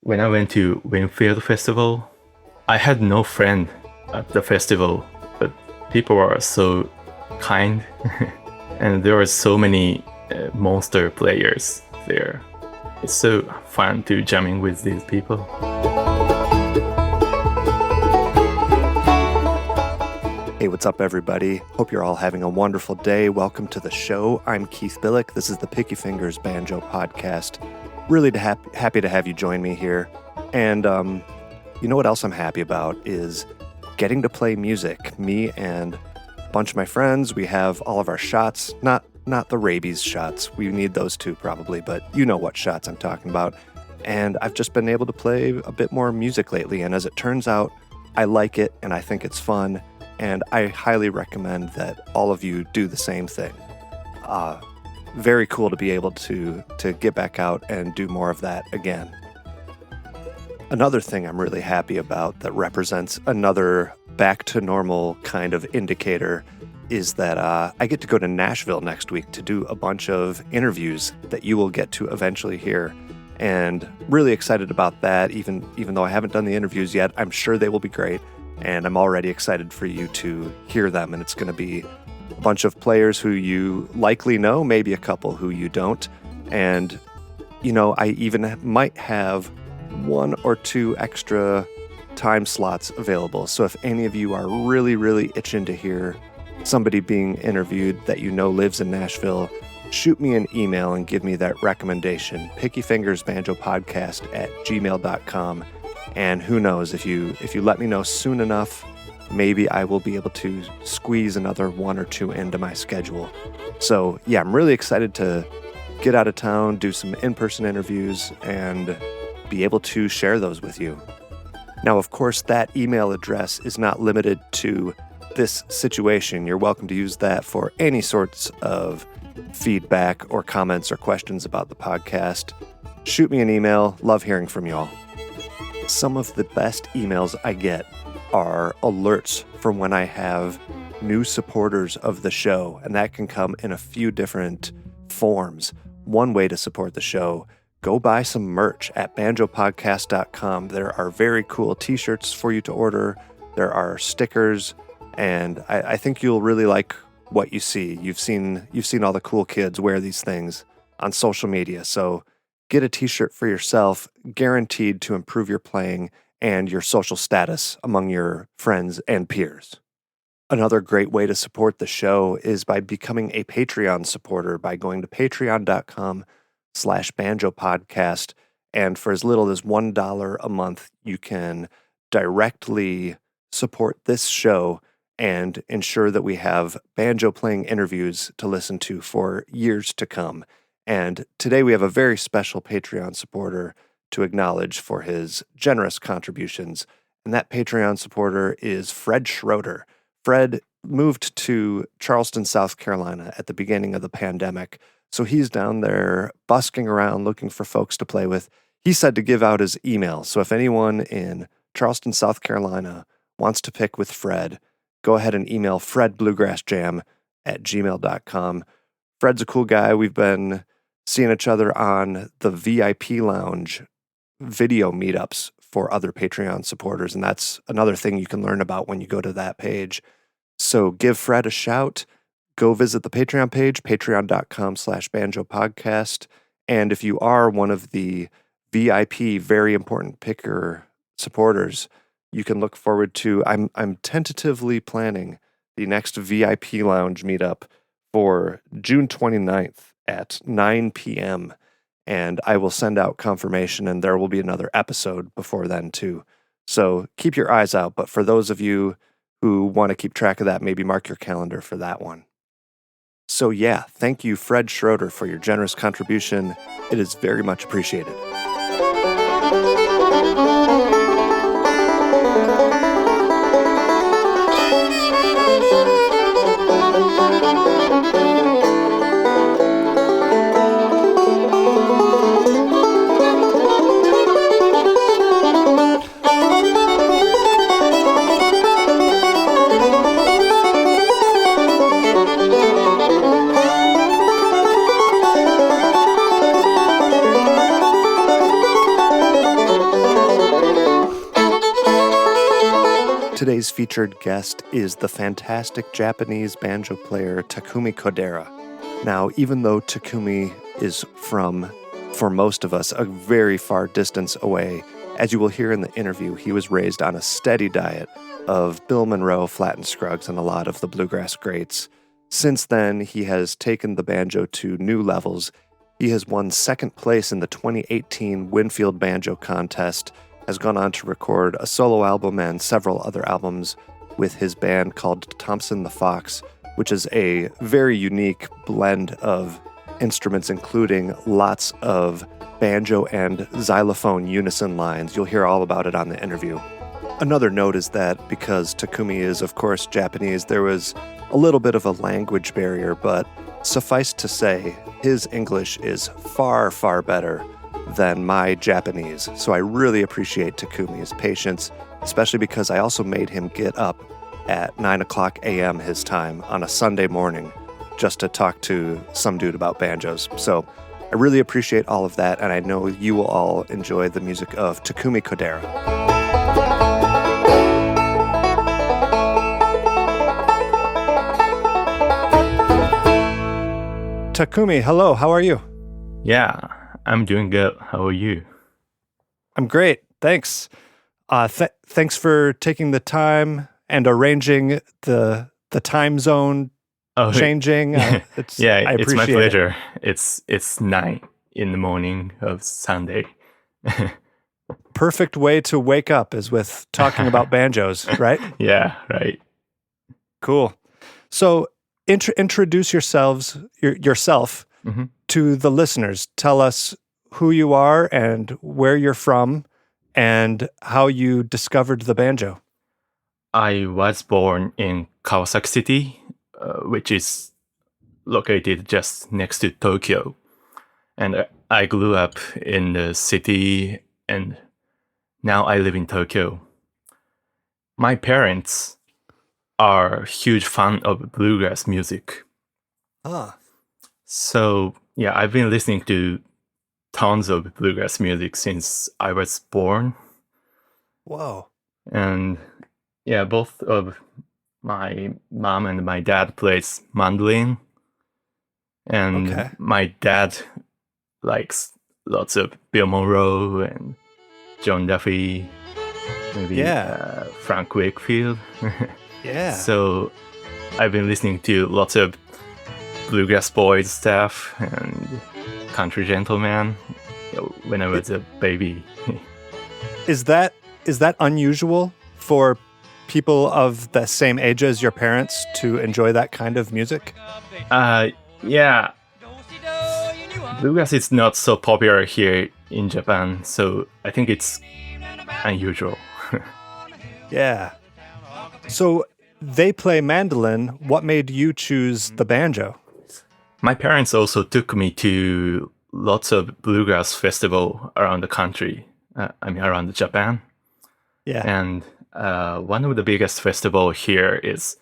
when I went to Winfield Festival, I had no friend at the festival, but people were so kind and there were so many monster players there. It's so fun to jamming with these people. Hey, what's up, everybody? Hope you're all having a wonderful day. Welcome to the show. I'm Keith Billick. This is the Picky Fingers Banjo Podcast. Really happy to have you join me here. And you know what else I'm happy about is getting to play music. Me and a bunch of my friends, we have all of our shots, not the rabies shots. We need those too probably, but you know what shots I'm talking about. And I've just been able to play a bit more music lately. And as it turns out, I like it and I think it's fun. And I highly recommend that all of you do the same thing. Very cool to be able to get back out and do more of that again. Another thing I'm really happy about that represents another back to normal kind of indicator is that I get to go to Nashville next week to do a bunch of interviews that you will get to eventually hear. And really excited about that, even though I haven't done the interviews yet. I'm sure they will be great. And I'm already excited for you to hear them. And it's going to be a bunch of players who you likely know, maybe a couple who you don't. And, you know, I even might have 1 or 2 extra time slots available. So if any of you are really, really itching to hear somebody being interviewed that you know lives in Nashville, shoot me an email and give me that recommendation. pickyfingersbanjopodcast@gmail.com. And who knows, if you let me know soon enough, maybe I will be able to squeeze another 1 or 2 into my schedule. So yeah, I'm really excited to get out of town, do some in-person interviews, and be able to share those with you. Now, of course, that email address is not limited to this situation. You're welcome to use that for any sorts of feedback or comments or questions about the podcast. Shoot me an email. Love hearing from y'all. Some of the best emails I get are alerts from when I have new supporters of the show, and that can come in a few different forms. One way to support the show, go buy some merch at banjopodcast.com. There are very cool t-shirts for you to order. There are stickers, and I think you'll really like what you see. You've seen all the cool kids wear these things on social media, so get a t-shirt for yourself, guaranteed to improve your playing and your social status among your friends and peers. Another great way to support the show is by becoming a Patreon supporter by going to patreon.com/banjopodcast. And for as little as $1 a month, you can directly support this show and ensure that we have banjo playing interviews to listen to for years to come. And today we have a very special Patreon supporter to acknowledge for his generous contributions. And that Patreon supporter is Fred Schroeder. Fred moved to Charleston, South Carolina at the beginning of the pandemic. So he's down there busking around looking for folks to play with. He said to give out his email. So if anyone in Charleston, South Carolina wants to pick with Fred, go ahead and email fredbluegrassjam@gmail.com. Fred's a cool guy. We've been seeing each other on the VIP Lounge video meetups for other Patreon supporters, and that's another thing you can learn about when you go to that page. So give Fred a shout. Go visit the Patreon page, patreon.com/banjopodcast. And if you are one of the VIP, very important picker supporters, you can look forward to, I'm tentatively planning the next VIP Lounge meetup for June 29th at 9 p.m. And I will send out confirmation, and there will be another episode before then too. So keep your eyes out. But for those of you who want to keep track of that, maybe mark your calendar for that one. So yeah, thank you, Fred Schroeder, for your generous contribution. It is very much appreciated. Today's featured guest is the fantastic Japanese banjo player Takumi Kodera. Now, even though Takumi is from, for most of us, a very far distance away, as you will hear in the interview, he was raised on a steady diet of Bill Monroe, Flatt and Scruggs, and a lot of the bluegrass greats. Since then, he has taken the banjo to new levels. He has won second place in the 2018 Winfield Banjo contest, has gone on to record a solo album and several other albums with his band called Thompson the Fox, which is a very unique blend of instruments, including lots of banjo and xylophone unison lines. You'll hear all about it on the interview. Another note is that because Takumi is, of course, Japanese, there was a little bit of a language barrier, but suffice to say, his English is far, far better than my Japanese. So I really appreciate Takumi's patience, especially because I also made him get up at 9 o'clock a.m. his time on a Sunday morning just to talk to some dude about banjos. So I really appreciate all of that, and I know you will all enjoy the music of Takumi Kodera. Takumi, hello, how are you? Yeah, I'm doing good. How are you? I'm great, thanks. Thanks for taking the time and arranging the time zone changing. It's my pleasure. It's 9 in the morning of Sunday. Perfect way to wake up is with talking about banjos, right? Yeah, right. Cool. So introduce yourself to the listeners. Tell us who you are and where you're from and how you discovered the banjo. I was born in Kawasaki City, which is located just next to Tokyo. And I grew up in the city, and now I live in Tokyo. My parents are huge fan of bluegrass music. So, yeah, I've been listening to tons of bluegrass music since I was born. Whoa. And yeah, both of my mom and my dad plays mandolin. And my dad likes lots of Bill Monroe and John Duffy, maybe Frank Wakefield. Yeah. So I've been listening to lots of Bluegrass Boys stuff and Country Gentleman when I was a baby. Is that unusual for people of the same age as your parents to enjoy that kind of music? Yeah. Bluegrass is not so popular here in Japan, so I think it's unusual. Yeah. So they play mandolin. What made you choose the banjo? My parents also took me to lots of bluegrass festival around the country. Around Japan. Yeah. And one of the biggest festival here is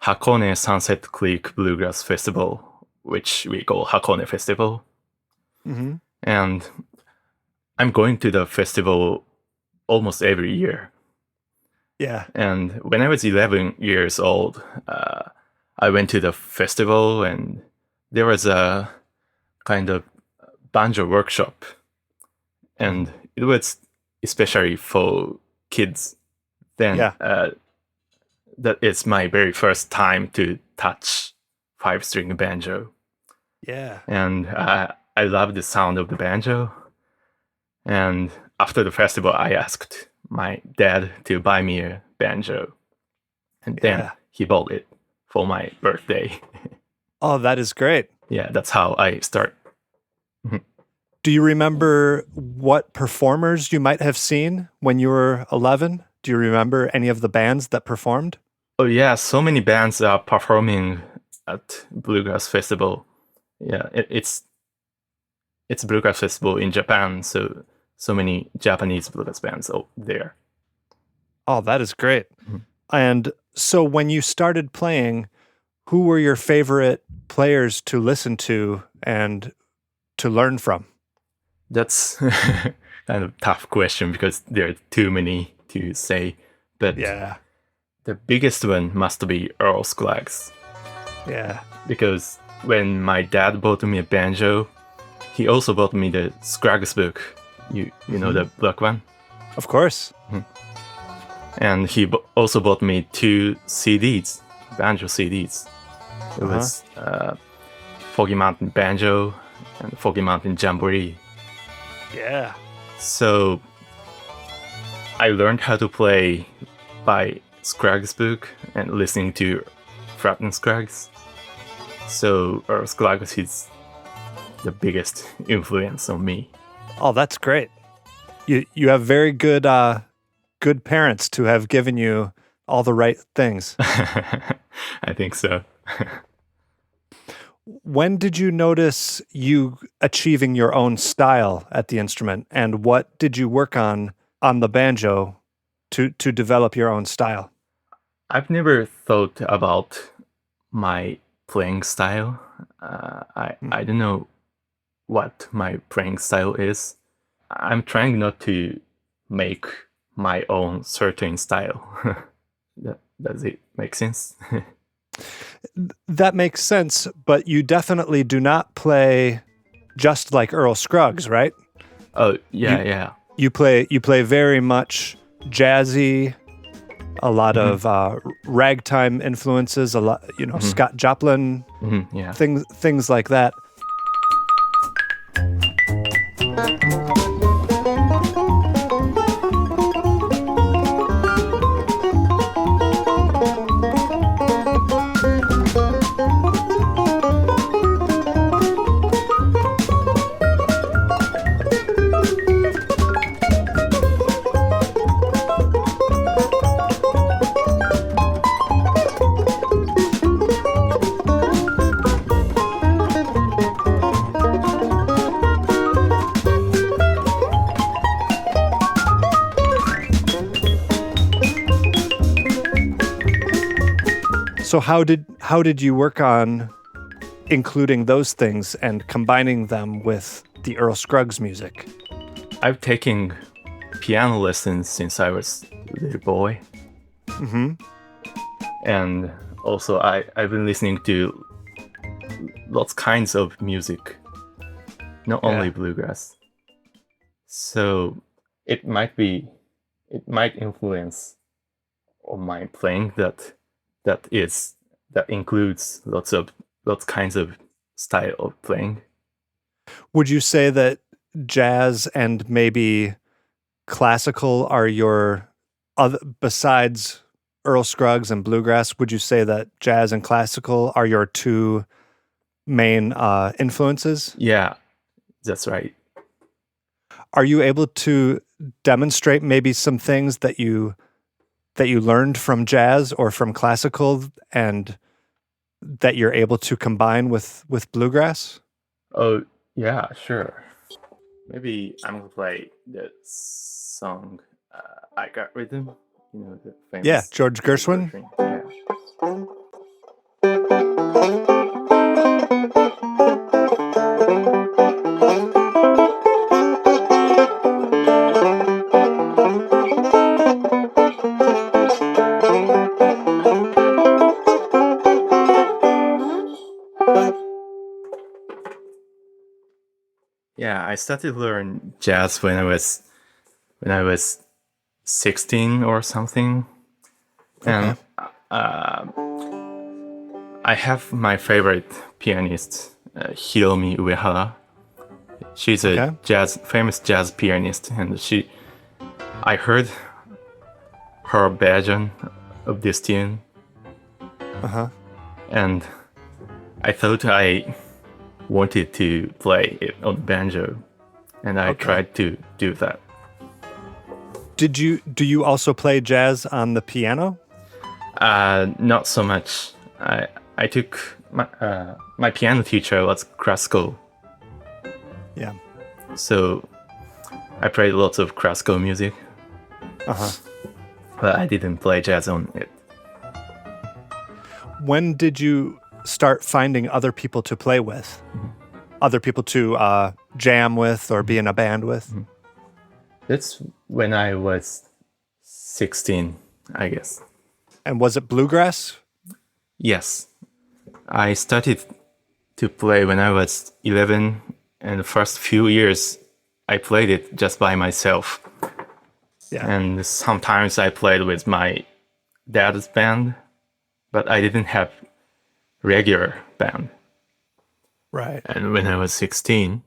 Hakone Sunset Creek Bluegrass Festival, which we call Hakone Festival. Mm-hmm. And I'm going to the festival almost every year. Yeah. And when I was 11 years old, I went to the festival, and there was a kind of banjo workshop. And it was especially for kids. Then that is my very first time to touch 5-string banjo. Yeah. And I love the sound of the banjo. And after the festival, I asked my dad to buy me a banjo. And then he bought it for my birthday. Oh, that is great. Yeah, that's how I start. Do you remember what performers you might have seen when you were 11? Do you remember any of the bands that performed? Oh yeah, so many bands are performing at Bluegrass Festival. Yeah, it's a Bluegrass Festival in Japan, so many Japanese bluegrass bands there. Oh, that is great. Mm-hmm. And so when you started playing, who were your favorite players to listen to and to learn from? That's kind of tough question because there are too many to say. But yeah, The biggest one must be Earl Scruggs, Yeah. because when my dad bought me a banjo, he also bought me the Scruggs book. You know the black one? Of course. And he also bought me 2 CDs, banjo CDs. It was Foggy Mountain Banjo and Foggy Mountain Jamboree. Yeah. So I learned how to play by Scruggs book and listening to Fratton Scruggs. So Earl Scruggs is the biggest influence on me. Oh, that's great. You have very good good parents to have given you all the right things. I think so. When did you notice you achieving your own style at the instrument, and what did you work on the banjo to develop your own style? I've never thought about my playing style. I don't know what my playing style is. I'm trying not to make my own certain style. Does it make sense? That makes sense, but you definitely do not play just like Earl Scruggs, right? Oh, yeah. You play very much jazzy, a lot of ragtime influences, a lot, Scott Joplin, Yeah. things like that. So how did you work on including those things and combining them with the Earl Scruggs music? I've taken piano lessons since I was a little boy. And also I've been listening to lots kinds of music, not only bluegrass. So it might influence on my playing that includes lots kinds of style of playing. Would you say that jazz and maybe classical are your other, besides Earl Scruggs and bluegrass, would you say that jazz and classical are your 2 main influences? Yeah, that's right. Are you able to demonstrate maybe some things that you learned from jazz or from classical and that you're able to combine with bluegrass? Oh, yeah, sure. Maybe I'm gonna play the song I Got Rhythm. The famous George Gershwin. Yeah. Yeah, I started to learn jazz when I was 16 or something. And I have my favorite pianist, Hiromi Uehara. She's a famous jazz pianist, and I heard her version of this tune. And I thought I wanted to play it on banjo, and I tried to do that. Do you also play jazz on the piano? Not so much. I took my piano teacher was classical. Yeah. So I played lots of classical music. But I didn't play jazz on it. When did you start finding other people to play with? Other people to jam with or be in a band with? That's when I was 16, I guess. And was it bluegrass? Yes. I started to play when I was 11, and the first few years I played it just by myself. Yeah. And sometimes I played with my dad's band, but I didn't have regular band. Right. And when I was 16,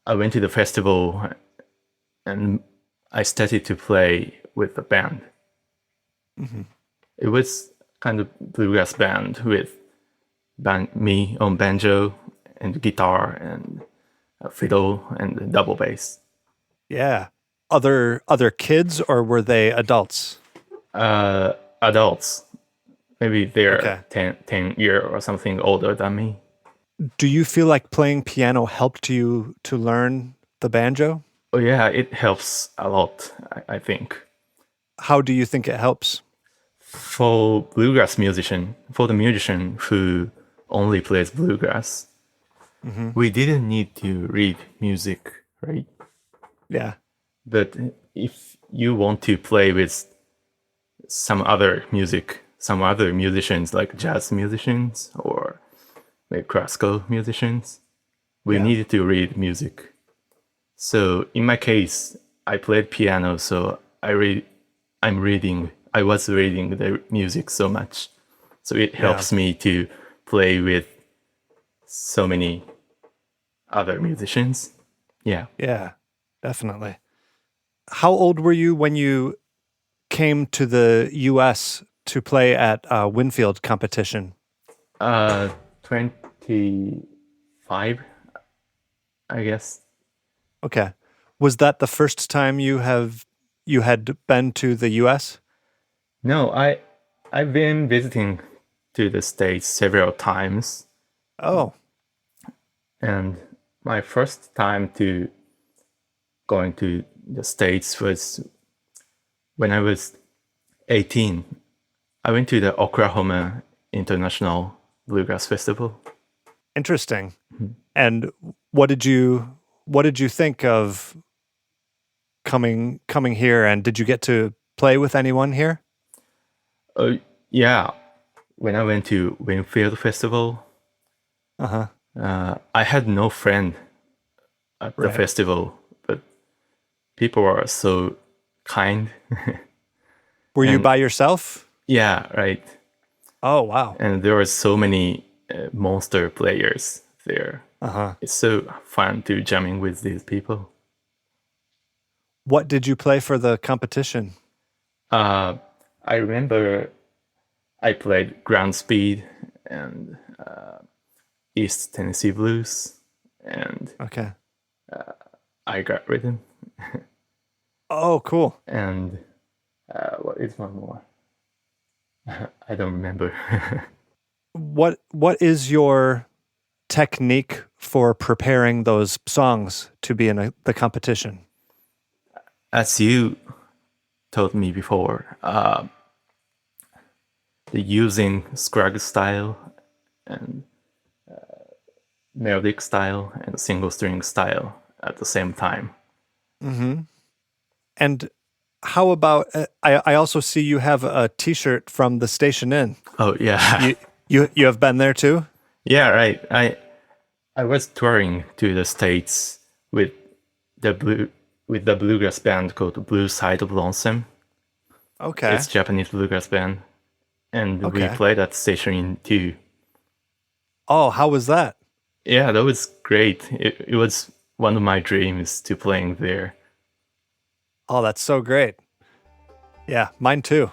I went to the festival and I started to play with the band. Mm-hmm. It was kind of bluegrass band with me on banjo and guitar and fiddle and double bass. Yeah. Other kids, or were they adults? Adults. Maybe they're Okay. 10 years or something older than me. Do you feel like playing piano helped you to learn the banjo? Oh yeah, it helps a lot, I think. How do you think it helps? For the musician who only plays bluegrass, we didn't need to read music, right? Yeah. But if you want to play with some other musicians like jazz musicians or like classical musicians, we Yeah. needed to read music. So in my case, I played piano, so I was reading the music so much. So it helps me to play with so many other musicians. Yeah. Yeah, definitely. How old were you when you came to the U.S. to play at Winfield competition? 25, I guess. Okay. Was that the first time you had been to the U.S.? No, I've been visiting to the States several times, Oh, and my first time to going to the States was when I was 18. I went to the Oklahoma International Bluegrass Festival. interesting. And what did you think of coming here, and did you get to play with anyone here? Yeah, when I went to Winfield Festival, Uh-huh. I had no friend at the Right. festival, but people were so kind. Were you And- by yourself? Yeah, right. Oh, wow. And there were so many monster players there. Uh-huh. It's so fun to jamming with these people. What did you play for the competition? I remember I played Ground Speed and East Tennessee Blues, and Okay. I Got Rhythm, Oh, cool. and what is one more? I don't remember. What is your technique for preparing those songs to be in the competition? As you told me before, the using scrag style and melodic style and single string style at the same time. Mm-hmm. And how about I also see you have a T-shirt from the Station Inn. Oh yeah, You have been there too? yeah, right. I was touring to the States with the bluegrass band called Blue Side of Lonesome. Okay. It's Japanese bluegrass band, and we Okay. played at Station Inn too. Oh, how was that? Yeah, that was great. It was one of my dreams to playing there. Oh, that's so great. Yeah, mine too.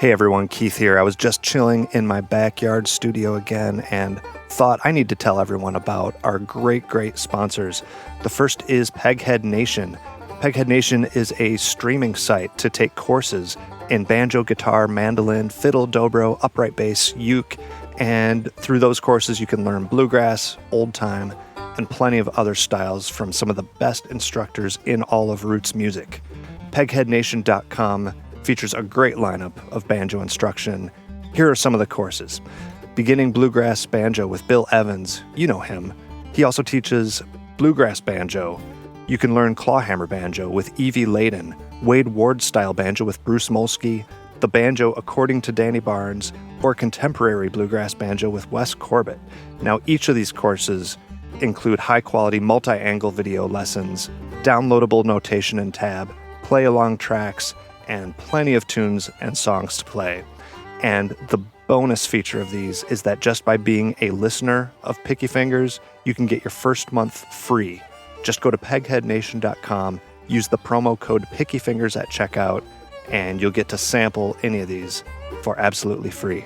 Hey everyone, Keith here. I was just chilling in my backyard studio again and thought I need to tell everyone about our great sponsors. The first is Peghead Nation. Peghead Nation is a streaming site to take courses in banjo, guitar, mandolin, fiddle, dobro, upright bass, uke, and through those courses you can learn bluegrass, old time, and plenty of other styles from some of the best instructors in all of roots music. Pegheadnation.com features a great lineup of banjo instruction. Here are some of the courses. Beginning Bluegrass Banjo with Bill Evans. You know him. He also teaches Bluegrass Banjo. You can learn Clawhammer Banjo with Evie Layden. Wade Ward-style banjo with Bruce Molsky, the banjo according to Danny Barnes, or contemporary bluegrass banjo with Wes Corbett. Now, each of these courses include high-quality multi-angle video lessons, downloadable notation and tab, play-along tracks, and plenty of tunes and songs to play. And the bonus feature of these is that just by being a listener of Picky Fingers, you can get your first month free. Just go to pegheadnation.com, use the promo code PickyFingers at checkout, and you'll get to sample any of these for absolutely free.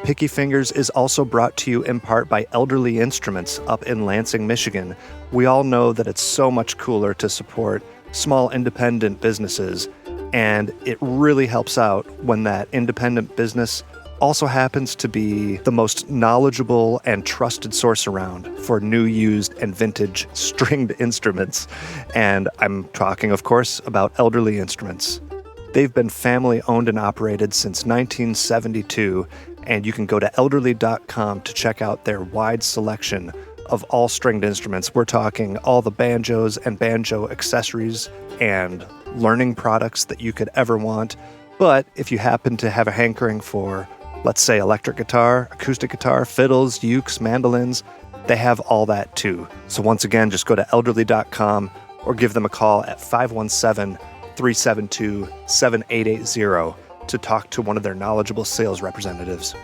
Picky Fingers is also brought to you in part by Elderly Instruments up in Lansing, Michigan. We all know that it's so much cooler to support small independent businesses, and it really helps out when that independent business also happens to be the most knowledgeable and trusted source around for new, used, and vintage stringed instruments. And I'm talking, of course, about Elderly Instruments. They've been family owned and operated since 1972, and you can go to elderly.com to check out their wide selection of all stringed instruments. We're talking all the banjos and banjo accessories and learning products that you could ever want. But if you happen to have a hankering for, let's say, electric guitar, acoustic guitar, fiddles, ukes, mandolins, they have all that too. So once again, just go to elderly.com or give them a call at 517-372-7880 to talk to one of their knowledgeable sales representatives.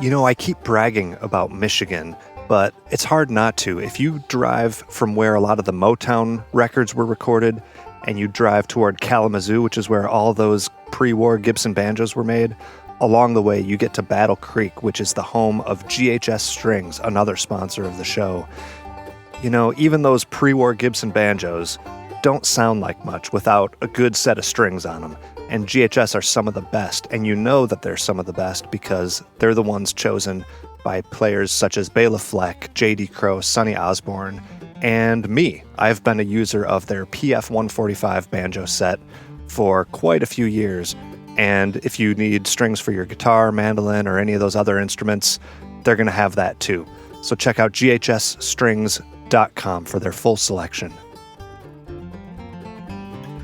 You know, I keep bragging about Michigan, but it's hard not to. If you drive from where a lot of the Motown records were recorded and you drive toward Kalamazoo, which is where all those pre-war Gibson banjos were made, along the way you get to Battle Creek, which is the home of GHS Strings, another sponsor of the show. You know, even those pre-war Gibson banjos don't sound like much without a good set of strings on them. And GHS are some of the best, and you know that they're some of the best because they're the ones chosen by players such as Bela Fleck, J.D. Crowe, Sonny Osborne, and me. I've been a user of their PF-145 banjo set for quite a few years, and if you need strings for your guitar, mandolin, or any of those other instruments, they're going to have that too. So check out ghsstrings.com for their full selection.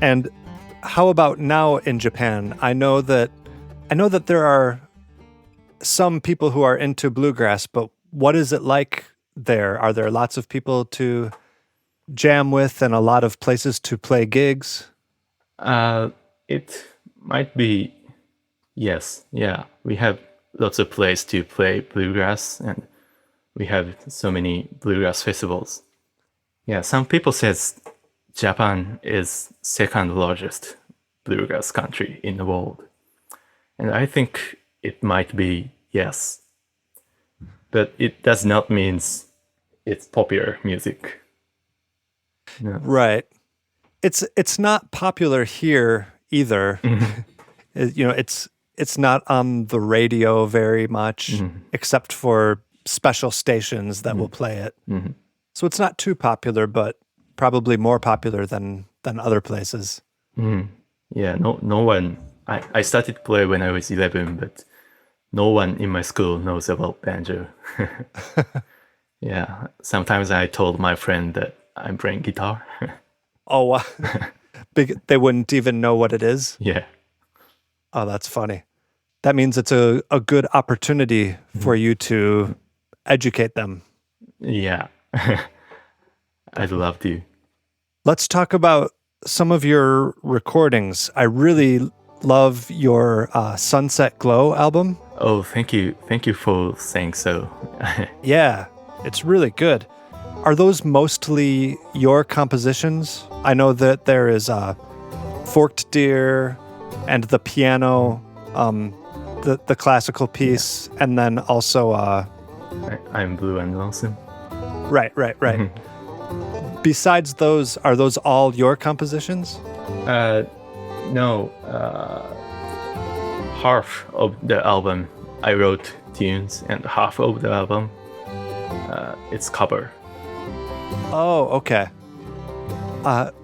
And how about now in Japan? I know that there are some people who are into bluegrass, but what is it like there? Are there lots of people to jam with and a lot of places to play gigs? It might be, yes. Yeah, we have lots of places to play bluegrass, and we have so many bluegrass festivals. Yeah, some people says Japan is second largest bluegrass country in the world. And I think it might be yes. But it does not mean it's popular music. No. Right. It's not popular here either. You know, it's not on the radio very much, except for special stations that will play it. So it's not too popular, but probably more popular than other places. Yeah, no one. I started to play when I was 11, but no one in my school knows about banjo. Yeah, sometimes I told my friend that I'm playing guitar. Oh, wow. They wouldn't even know what it is? Yeah. Oh, that's funny. That means it's a good opportunity for you to educate them. Yeah. I'd love to. Let's talk about some of your recordings. I really love your Sunset Glow album. Oh, thank you. Thank you for saying so. Yeah, it's really good. Are those mostly your compositions? I know that there is Forked Deer and the piano, the classical piece, and then also... I'm Blue and Lonesome. Right. Besides those, are those all your compositions? No. Half of the album I wrote tunes, and half of the album it's cover. Oh, okay.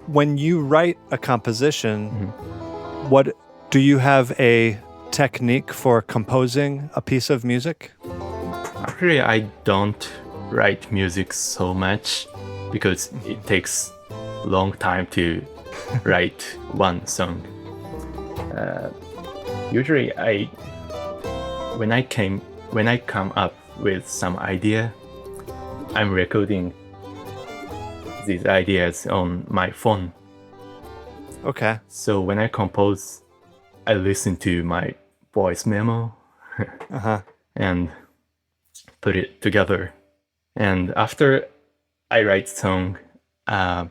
When you write a composition, what do you have a technique for composing a piece of music? Actually, I don't write music so much because it takes a long time to write one song. Usually, when I come up with some idea, I'm recording these ideas on my phone. Okay. So when I compose, I listen to my voice memo and put it together. And after I write song, I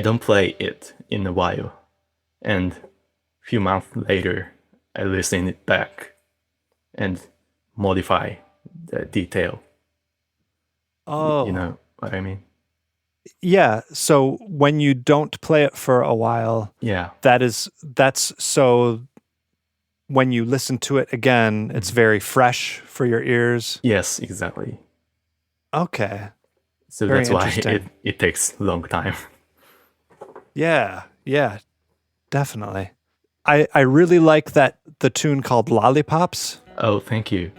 don't play it in a while. And a few months later, I listen it back and modify the detail. Oh. You know what I mean? Yeah. So when you don't play it for a while, Yeah. that's so when you listen to it again, it's very fresh for your ears. Yes, exactly. Okay. So Very that's why interesting. it takes a long time. Yeah, definitely. I really like the tune called Lollipops. Oh, thank you.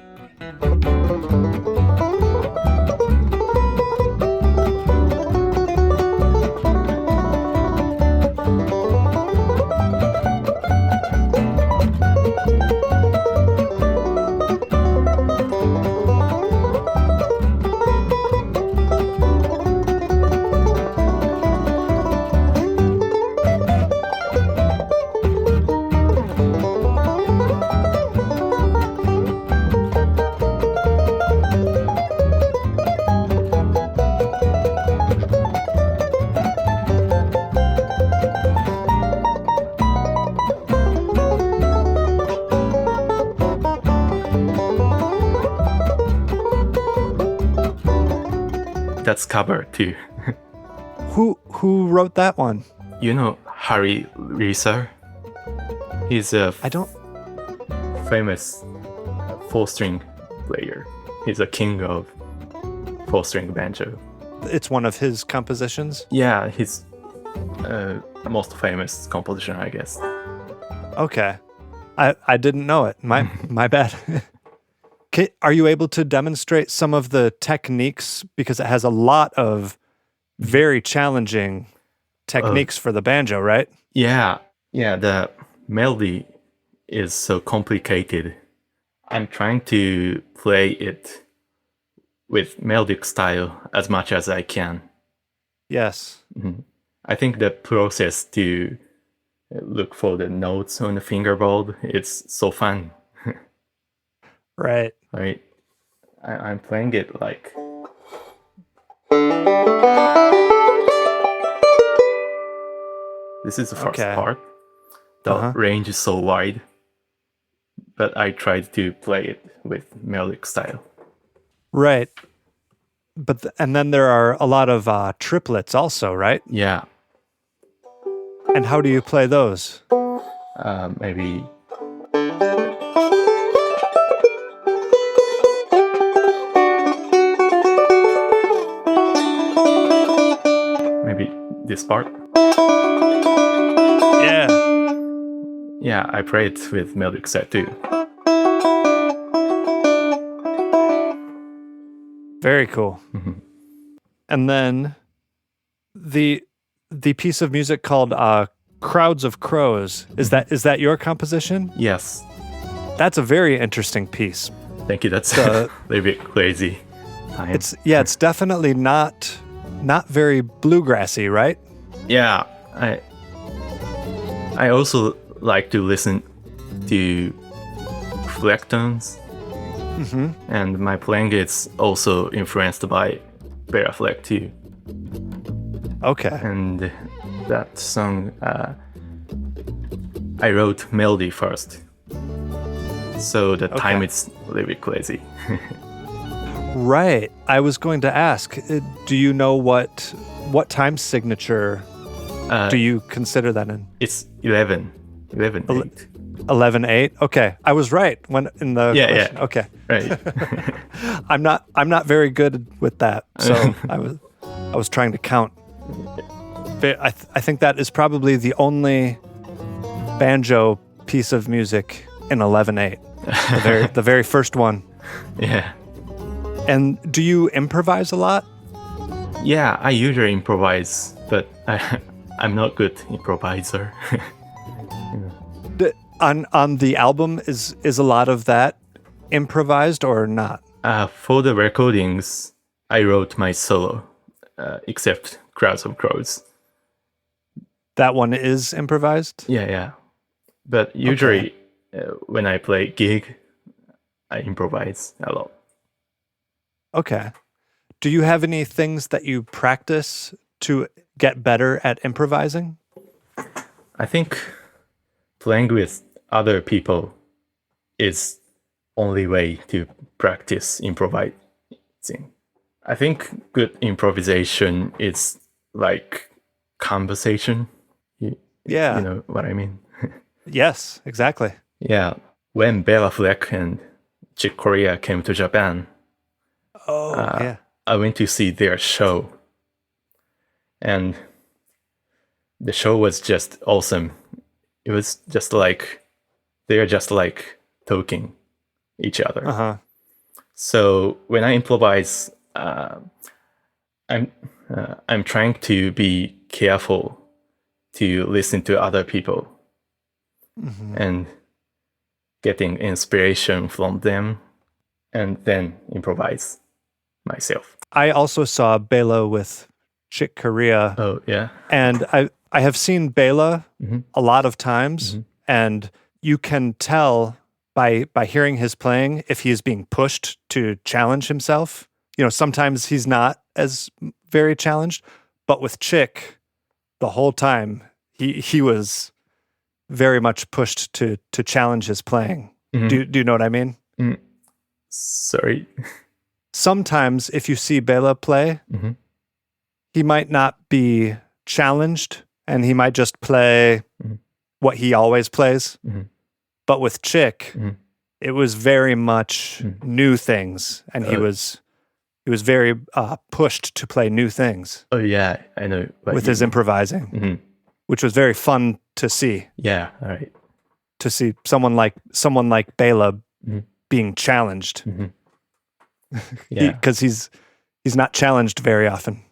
That's cover too. Who wrote that one? You know Harry Reeser? He's a I don't. famous four-string player. He's a king of four-string banjo. It's one of his compositions. Yeah, he's most famous composition, I guess. Okay, I didn't know it. My bad. Are you able to demonstrate some of the techniques, because it has a lot of very challenging techniques for the banjo, right? Yeah, the melody is so complicated. I'm trying to play it with melodic style as much as I can. Yes. I think the process to look for the notes on the fingerboard, it's so fun. Right. Right? I'm playing it like... This is the first part. The range is so wide, but I tried to play it with melodic style. Right. But and then there are a lot of triplets also, right? Yeah. And how do you play those? Maybe... Maybe this part. Yeah. Yeah, I play it with melodic style too. Very cool. And then the piece of music called Crowds of Crows, is that your composition? Yes. That's a very interesting piece. Thank you. That's a little bit crazy. It's definitely not very bluegrassy, right? Yeah, I also like to listen to flectones, and my playing is also influenced by Barafleck too. Okay. And that song, I wrote melody first, so the time is a little bit crazy. Right. I was going to ask, do you know what time signature do you consider that in? It's 11/8. 11/8. Okay, I was right when in the question. Yeah. Okay, Right. I'm not very good with that, so I was trying to count. I think that is probably the only banjo piece of music in 11/8. The very first one. Yeah. And do you improvise a lot? Yeah, I usually improvise, but I'm not good improviser. On the album, is a lot of that improvised or not? For the recordings, I wrote my solo, except Crowds of Crows. That one is improvised? Yeah. But usually, when I play gig, I improvise a lot. Okay. Do you have any things that you practice to get better at improvising? I think playing with other people is only way to practice improvising. I think good improvisation is like conversation. Yeah. You know what I mean? Yes, exactly. Yeah. When Bela Fleck and Chick Corea came to Japan, yeah. I went to see their show. And the show was just awesome. It was just like they're just like talking each other. Uh-huh. So when I improvise, I'm trying to be careful to listen to other people and getting inspiration from them, and then improvise myself. I also saw Bela with Chick Corea. Oh yeah. And I have seen Bela a lot of times, and you can tell by hearing his playing if he is being pushed to challenge himself. You know, sometimes he's not as very challenged, but with Chick, the whole time he was very much pushed to challenge his playing. Do you know what I mean? Sorry. Sometimes if you see Bela play, he might not be challenged, and he might just play what he always plays. But with Chick, it was very much new things, and he was very pushed to play new things. Oh yeah, I know. With his improvising, which was very fun to see. Yeah, all right. To see someone like Bela being challenged, Yeah, because he's not challenged very often.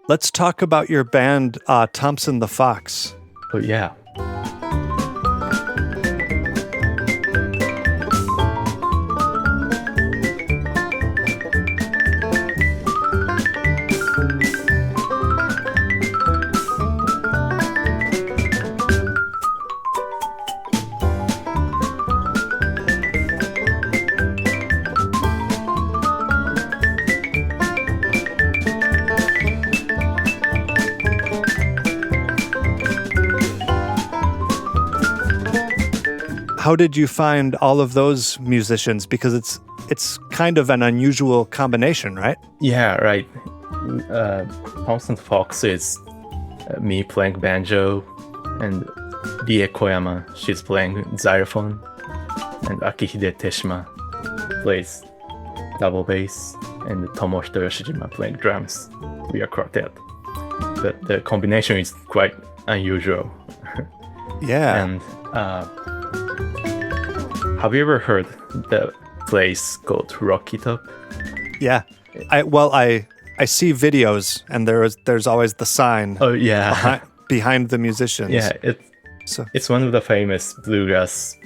Let's talk about your band, Thompson the Fox. Oh yeah. How did you find all of those musicians? Because it's kind of an unusual combination, right? Yeah, right. Thompson the Fox is me playing banjo, and Rie Koyama, she's playing xylophone, and Akihide Teshima plays double bass, and Tomohito Yoshijima playing drums. We are quartet. But the combination is quite unusual. Yeah. And have you ever heard the place called Rocky Top? Yeah. I see videos, and there's always the sign. Oh yeah. behind the musicians. Yeah, it's one of the famous bluegrass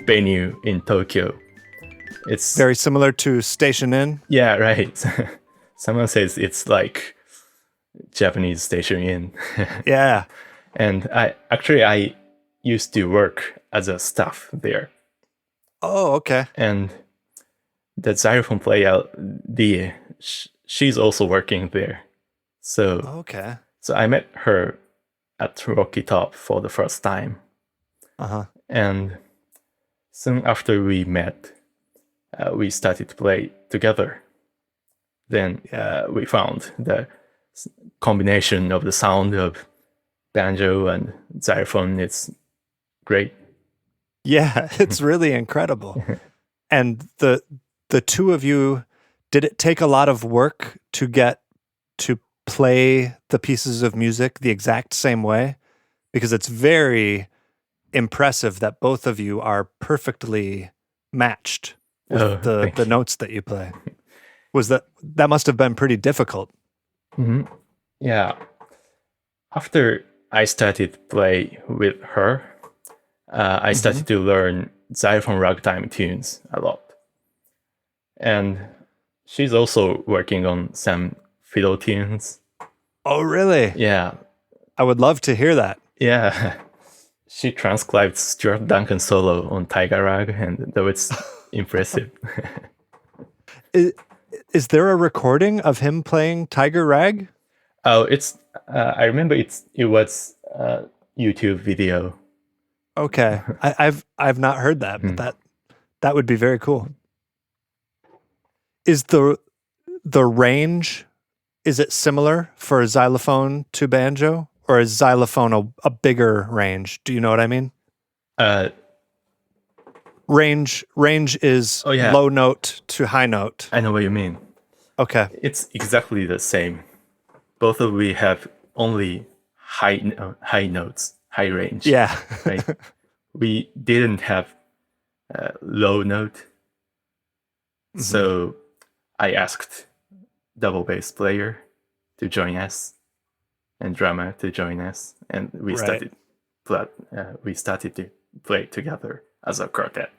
venue in Tokyo. It's very similar to Station Inn. Yeah, right. Someone says it's like Japanese Station Inn. Yeah. And I used to work as a staff there. Oh, okay. And the xylophone player, she's also working there. So okay. So I met her at Rocky Top for the first time. And soon after we met, we started to play together. Then we found the combination of the sound of banjo and xylophone. It's great. Yeah, it's really incredible. And the two of you, did it take a lot of work to get to play the pieces of music the exact same way? Because it's very impressive that both of you are perfectly matched with the notes that you play. That must have been pretty difficult? Yeah. After I started play with her, I started to learn xylophone ragtime tunes a lot. And she's also working on some fiddle tunes. Oh, really? Yeah, I would love to hear that. yeah. She transcribed Stuart Duncan solo on Tiger Rag, and that was impressive. Is there a recording of him playing Tiger Rag? Oh, it's. I remember it was a YouTube video. Okay, I've not heard that, but that would be very cool. Is the range, is it similar for xylophone to banjo, or is xylophone a bigger range? Do you know what I mean? Range is low note to high note. I know what you mean. Okay. It's exactly the same. Both of we have only high notes, high range. Yeah. Right. We didn't have low note. So I asked double bass player to join us and drummer to join us, and we started to play together as a quartet.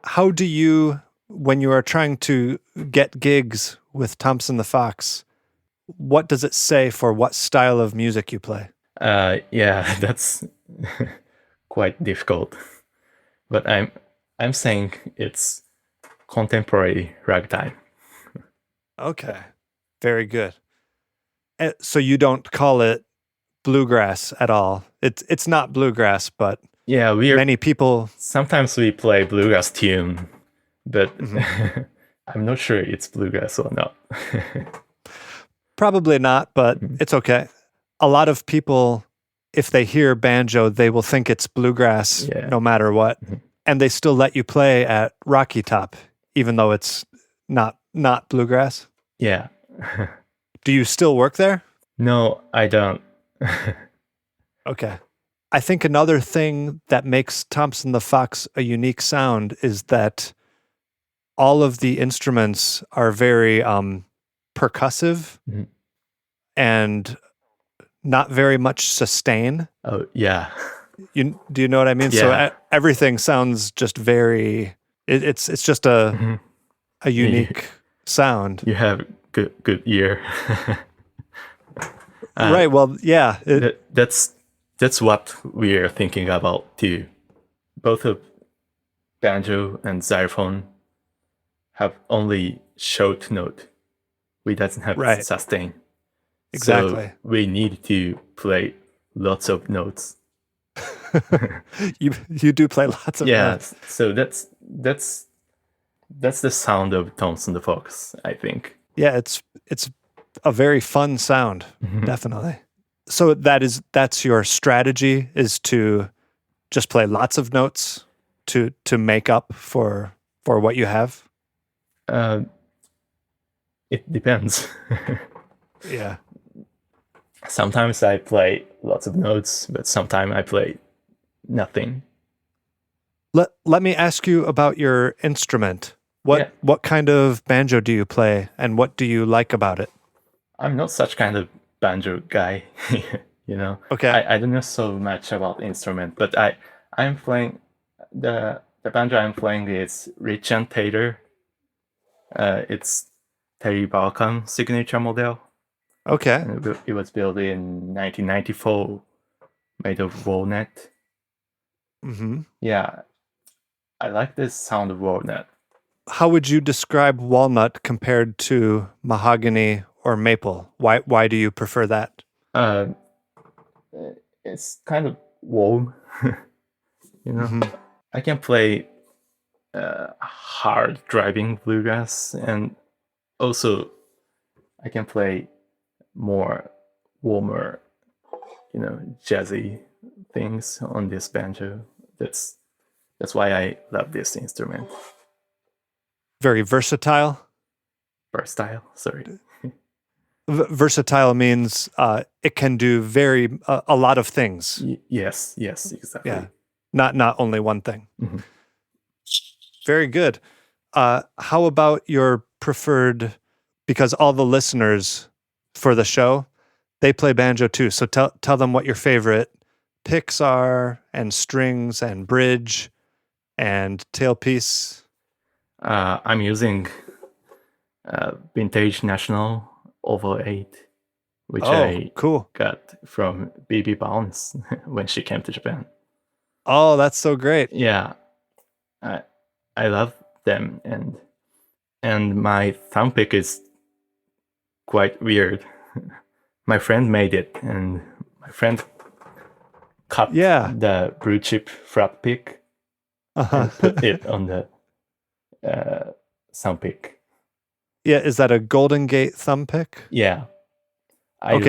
How do you, when you are trying to get gigs with Thompson the Fox, what does it say for what style of music you play? Yeah, that's quite difficult. But I'm saying it's contemporary ragtime. Okay, very good. So you don't call it bluegrass at all. It's not bluegrass, but yeah, many people. Sometimes we play bluegrass tune, but I'm not sure it's bluegrass or not. Probably not, but it's okay. A lot of people, if they hear banjo, they will think it's bluegrass no matter what, and they still let you play at Rocky Top, even though it's not bluegrass. Yeah. Do you still work there? No, I don't. Okay. I think another thing that makes Thompson the Fox a unique sound is that all of the instruments are very percussive and not very much sustain. Oh, yeah. Do you know what I mean? Yeah. So everything sounds just very. It's just a unique sound. You have good ear. Right. Well, yeah. That's what we're thinking about too. Both of banjo and xylophone have only short note. We doesn't have sustain. Exactly. So we need to play lots of notes. You do play lots of notes. So that's the sound of Thompson the Fox, I think. Yeah, it's a very fun sound, definitely. So that's your strategy, is to just play lots of notes to make up for what you have? It depends. Yeah. Sometimes I play lots of notes, but sometimes I play nothing. Let me ask you about your instrument. What kind of banjo do you play, and what do you like about it? I'm not such kind of banjo guy, you know. Okay. I don't know so much about instrument, but I'm playing the banjo I'm playing is Rich and Taylor. It's Terry Balcom signature model. Okay. And it was built in 1994, made of walnut. Yeah, I like this sound of walnut. How would you describe walnut compared to mahogany or maple? Why do you prefer that? It's kind of warm, you know. I can play hard driving bluegrass, and also I can play more warmer, jazzy things on this banjo. That's why I love this instrument. Very versatile. Versatile, sorry. Versatile means it can do a lot of things. Yes, exactly. Yeah, not only one thing. Very good. How about your preferred? Because all the listeners for the show, They play banjo too. So tell them what your favorite picks are, and strings, and bridge, and tailpiece. I'm using Vintage National Oval 8, which I cool. got from BB Bounce when she came to Japan. Oh, that's so great. Yeah, I love them, and my thumb pick is quite weird. My friend made it, and my friend cut the blue chip flat pick and put it on the thumb pick. Yeah, is that a Golden Gate thumb pick? Yeah.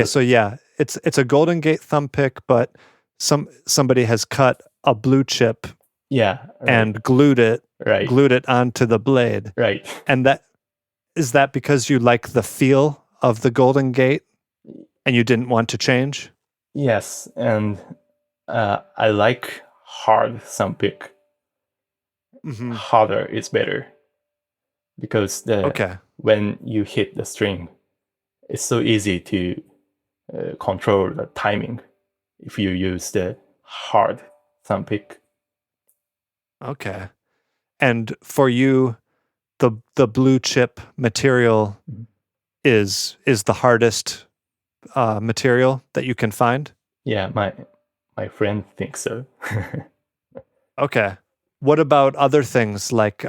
So yeah, it's a Golden Gate thumb pick, but somebody has cut a blue chip. Yeah. Right. And glued it onto the blade. Right. And is that because you like the feel of the Golden Gate and you didn't want to change? Yes, and I like hard thumb pick. Mm-hmm. Harder is better because when you hit the string, it's so easy to control the timing if you use the hard thumb pick. Okay. And for you, the blue chip material is the hardest material that you can find? Yeah, my friend thinks so. Okay. What about other things like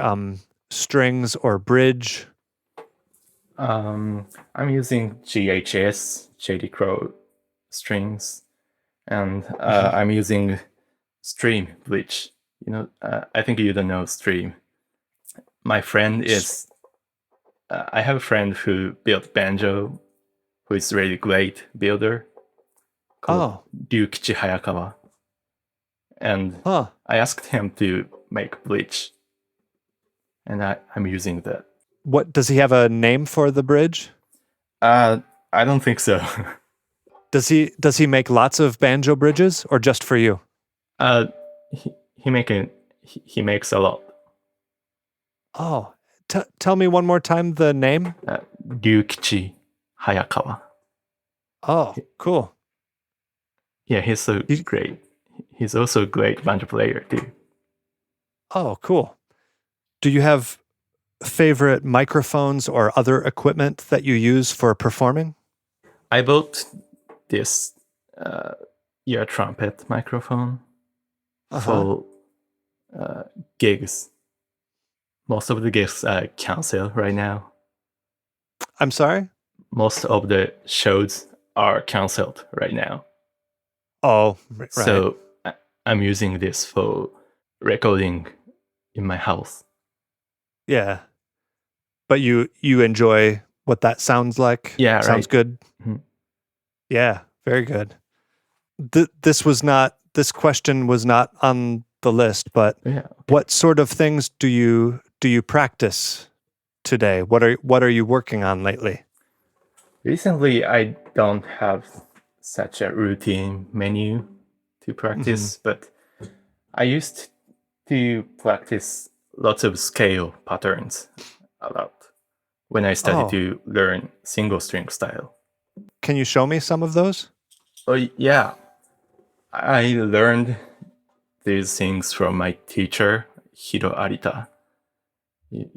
strings or bridge? I'm using GHS, JD Crow strings, and I'm using Stream Bridge. I think you don't know Stream. My friend is... I have a friend who built banjo, who is a really great builder, called Ryukichi Hayakawa. And I asked him to make bridge, and I'm using that. What does he have a name for the bridge? I don't think so. Does he make lots of banjo bridges or just for you? He makes a lot. Oh, tell me one more time the name. Ryukichi Hayakawa. Oh, cool. Yeah, he's so great. He's also a great banjo player too. Oh, cool. Do you have favorite microphones or other equipment that you use for performing? I bought this ear trumpet microphone for gigs. Most of the gigs are canceled right now. I'm sorry? Most of the shows are canceled right now. Oh, right. So I'm using this for recording in my house. Yeah. But you enjoy what that sounds like? Yeah, sounds good? Mm-hmm. Yeah, very good. This question was not on the list, but what sort of things do you practice today? What are you working on lately? Recently, I don't have such a routine menu to practice, but I used to practice lots of scale patterns a lot when I started to learn single string style. Can you show me some of those? Oh, yeah. I learned these things from my teacher, Hiro Arita.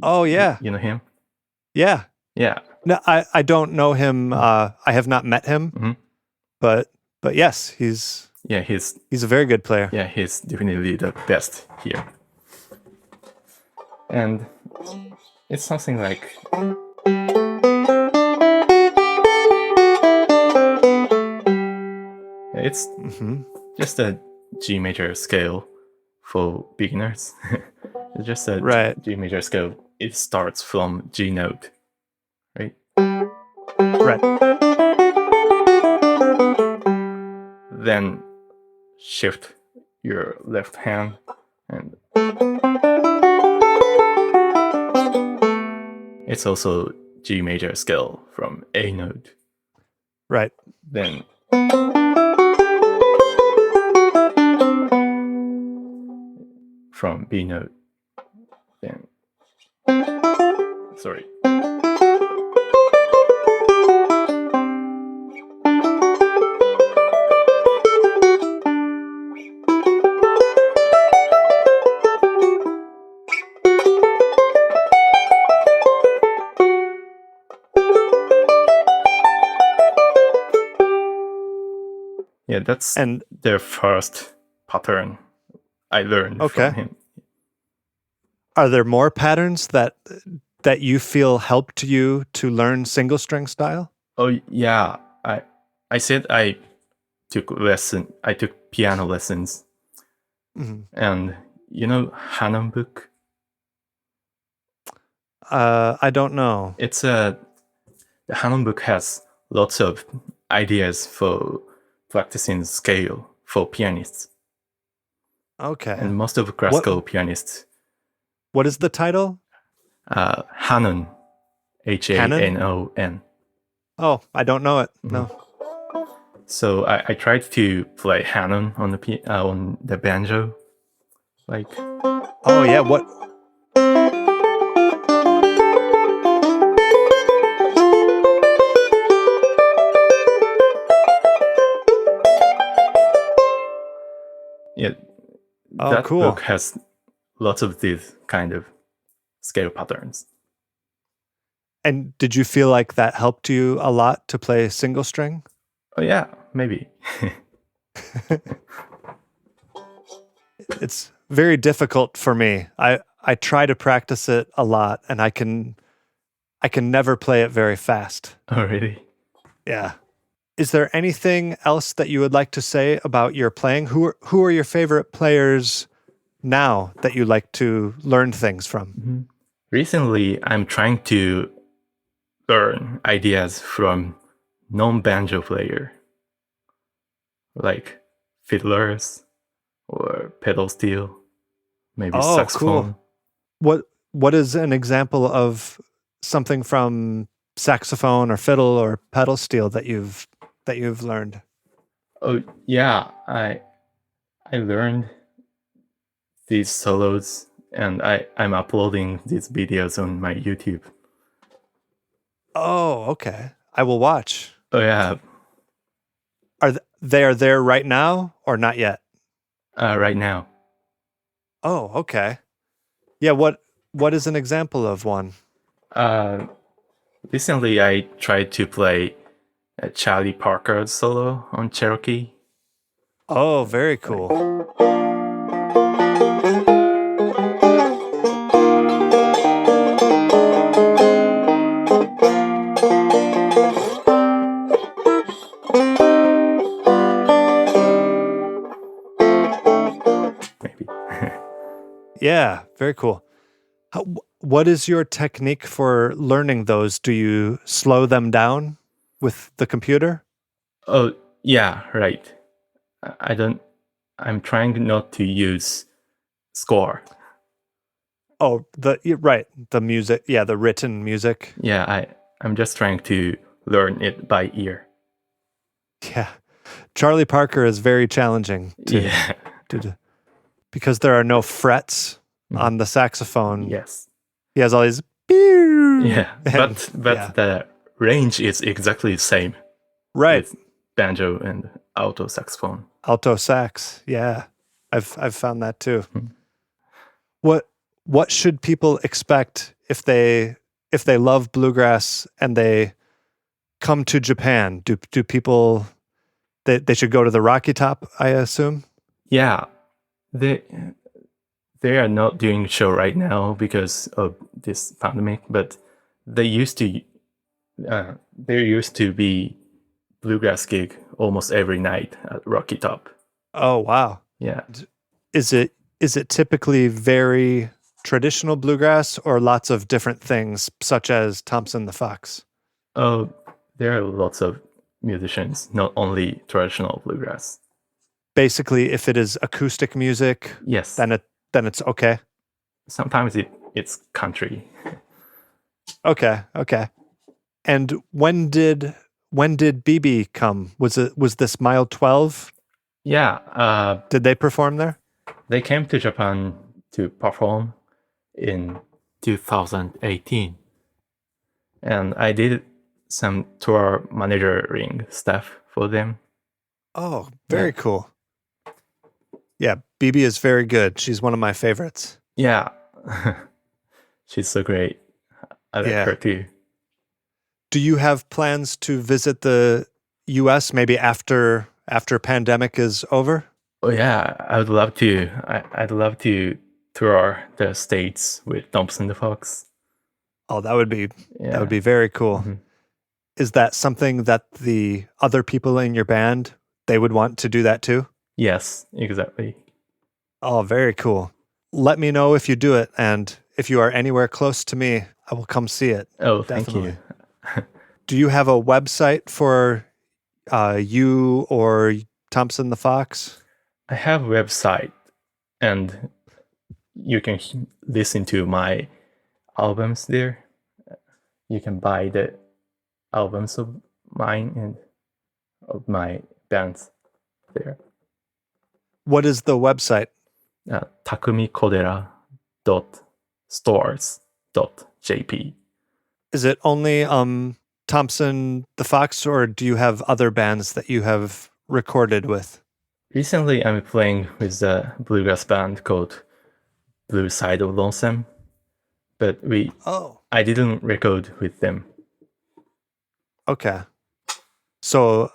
Oh, yeah. You know him? Yeah. Yeah. No, I don't know him. I have not met him, but yes, he's a very good player. Yeah, he's definitely the best here. And it's something like... It's just a G major scale for beginners. It's just a G major scale. It starts from G note, right? Right. Then shift your left hand and it's also G major scale from A note. Right. Then from B note. Then sorry. Yeah, that's And the first pattern I learned okay, from him. are there more patterns that you feel helped you to learn single string style? Oh yeah, I said I took piano lessons, Mhm. and you know Hanon book. I don't know. It's the Hanon book has lots of ideas for practicing scale for pianists, Okay. and most of What classical pianists. what is the title? Hanon, Hanon? Hanon. Oh, I don't know it. Mhm. No. So I tried to play Hanon on on the banjo, like Oh yeah, what yeah. Oh, That book cool. has lots of these kind of scale patterns. And did you feel like that helped you a lot to play single string? Oh yeah, maybe. It's very difficult for me. I try to practice it a lot and I can never play it very fast. Oh really? Yeah. Is there anything else that you would like to say about your playing? Who are your favorite players now that you like to learn things from? Recently, I'm trying to learn ideas from non-banjo player, like fiddlers or pedal steel, maybe Oh, saxophone. cool. What is an example of something from saxophone or fiddle or pedal steel that you've learned? Oh yeah, I learned these solos and I'm uploading these videos on my YouTube. Oh, okay. I will watch. Oh yeah, They are there right now or not yet? right now. Oh, okay. Yeah, what is an example of one? Uh, Recently I tried to play a Charlie Parker solo on Cherokee. Oh, very Like, cool. maybe. Yeah, very cool. What is your technique for learning those? Do you slow them down with the computer? Oh yeah, right. I don't. I'm trying not to use score. Oh, right, the music. Yeah, the written music. Yeah, I'm just trying to learn it by ear. Yeah. Charlie Parker is very challenging Yeah. to because there are no frets Mhm. on the saxophone. Yes. He has all these Yeah, and, but yeah, the range is exactly the same right. with banjo and alto saxophone. Alto sax. Yeah. I've found that too. Mhm. What should people expect if they love bluegrass and they come to Japan? Do people they should go to the Rocky Top, I assume? Yeah, they they are not doing show right now because of this pandemic, but they used to. There used to be bluegrass gig almost every night at Rocky Top. Oh, wow. Yeah. Is it typically very traditional bluegrass or lots of different things such as Thompson the Fox? Oh, there are lots of musicians, not only traditional bluegrass. Basically, if it is acoustic music, Yes. then it's okay. Sometimes it's country. Okay, okay. And when did BB come? Was this Mile 12? Yeah. Did they perform there? They came to Japan to perform in 2018, and I did some tour managering stuff for them. Oh, very cool. Yeah, BB is very good. She's one of my favorites. Yeah. She's so great. I like Yeah. her too. Do you have plans to visit the US maybe after after pandemic is over? Oh yeah, I would love to. I'd love to tour the states with Thompson the Fox. Oh, that would be Yeah. very cool. Mhm. Is that something that the other people in your band, they would want to do that too? Yes, exactly. Oh, very cool. Let me know if you do it, and if you are anywhere close to me, I will come see it. Oh, thank Definitely. you. Do you have a website for you or Thompson the Fox? I have a website, and you can listen to my albums there. You can buy the albums of mine and of my bands there. What is the website? Takumi Kodera .stores.jp. Is it only Thompson the Fox, or do you have other bands that you have recorded with? Recently, I'm playing with a bluegrass band called Blue Side of Lonesome, but I didn't record with them. Okay. So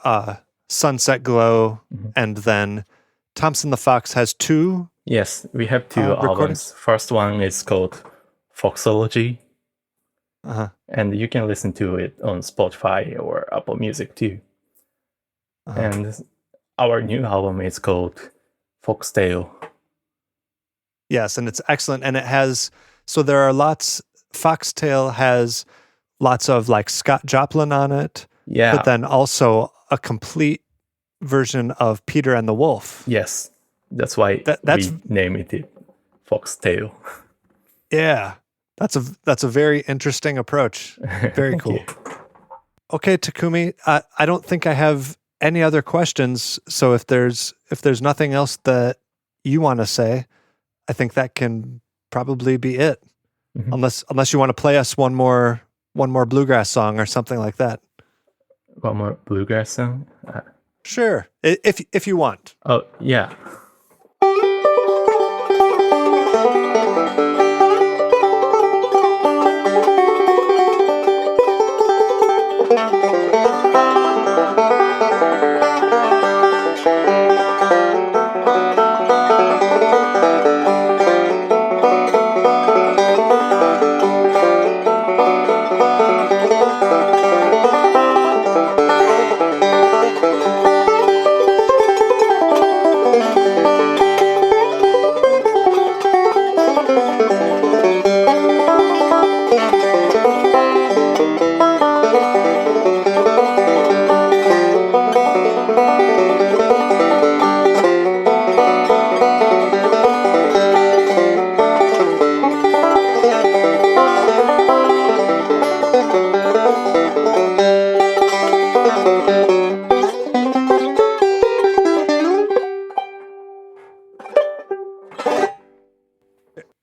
Sunset Glow, and then Thompson the Fox has two? Yes, we have two recordings? albums. First one is called Foxology, Uh-huh. and you can listen to it on Spotify or Apple Music too. Uh-huh. And our new album is called Foxtail. Yes, and it's excellent. And it has, so there are lots, Foxtail has lots of like Scott Joplin on it. Yeah. But then also a complete version of Peter and the Wolf. Yes, that's why we name it Foxtail. Yeah, that's a very interesting approach. Very cool. Okay, Takumi, I don't think I have any other questions. So if there's nothing else that you want to say, I think that can probably be it. Mm-hmm. Unless you want to play us one more bluegrass song or something like that. One more bluegrass song? Sure, if you want. Oh, yeah.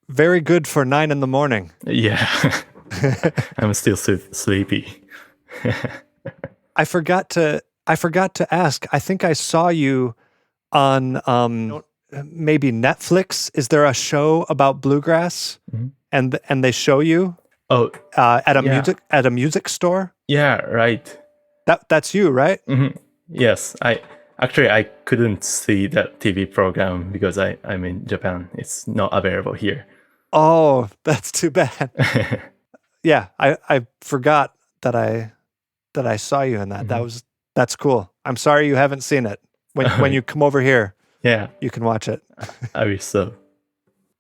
Very good for 9 a.m. Yeah, I'm still sleepy. I forgot to ask. I think I saw you on maybe Netflix. Is there a show about bluegrass? Mm-hmm. And they show you? Oh, at a music store? Yeah, right. That's you, right? Mm-hmm. Yes, I couldn't see that TV program because I'm in Japan. It's not available here. Oh, that's too bad. Yeah, I forgot that I saw you in that. Mm-hmm. That's cool. I'm sorry you haven't seen it. When you come over here, yeah, you can watch it. I wish so.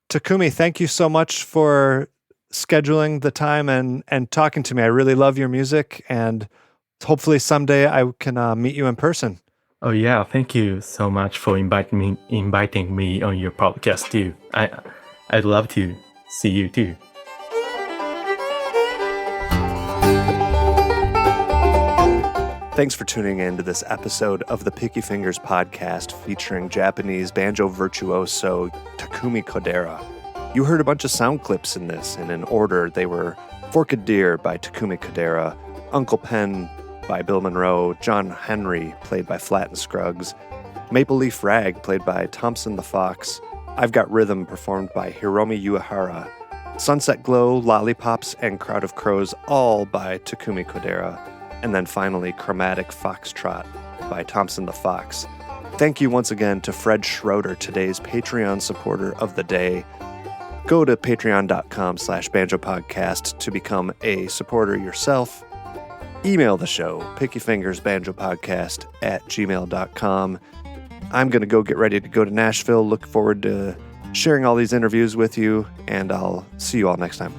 Takumi, thank you so much for scheduling the time and talking to me. I really love your music, and hopefully someday I can meet you in person. Oh yeah, thank you so much for inviting me on your podcast too. I'd love to see you too. Thanks for tuning in to this episode of the Picky Fingers podcast featuring Japanese banjo virtuoso Takumi Kodera. You heard a bunch of sound clips in this, and in order they were Forked Deer by Takumi Kodera, Uncle Pen by Bill Monroe, John Henry played by Flatt and Scruggs, Maple Leaf Rag played by Thompson the Fox, I've Got Rhythm performed by Hiromi Uehara, Sunset Glow, Lollipops, and Crowd of Crows all by Takumi Kodera, and then finally Chromatic Foxtrot by Thompson the Fox. Thank you once again to Fred Schroeder, today's Patreon supporter of the day. Go to patreon.com/banjopodcast to become a supporter yourself. Email the show, pickyfingersbanjopodcast@gmail.com. I'm going to go get ready to go to Nashville. Look forward to sharing all these interviews with you, and I'll see you all next time.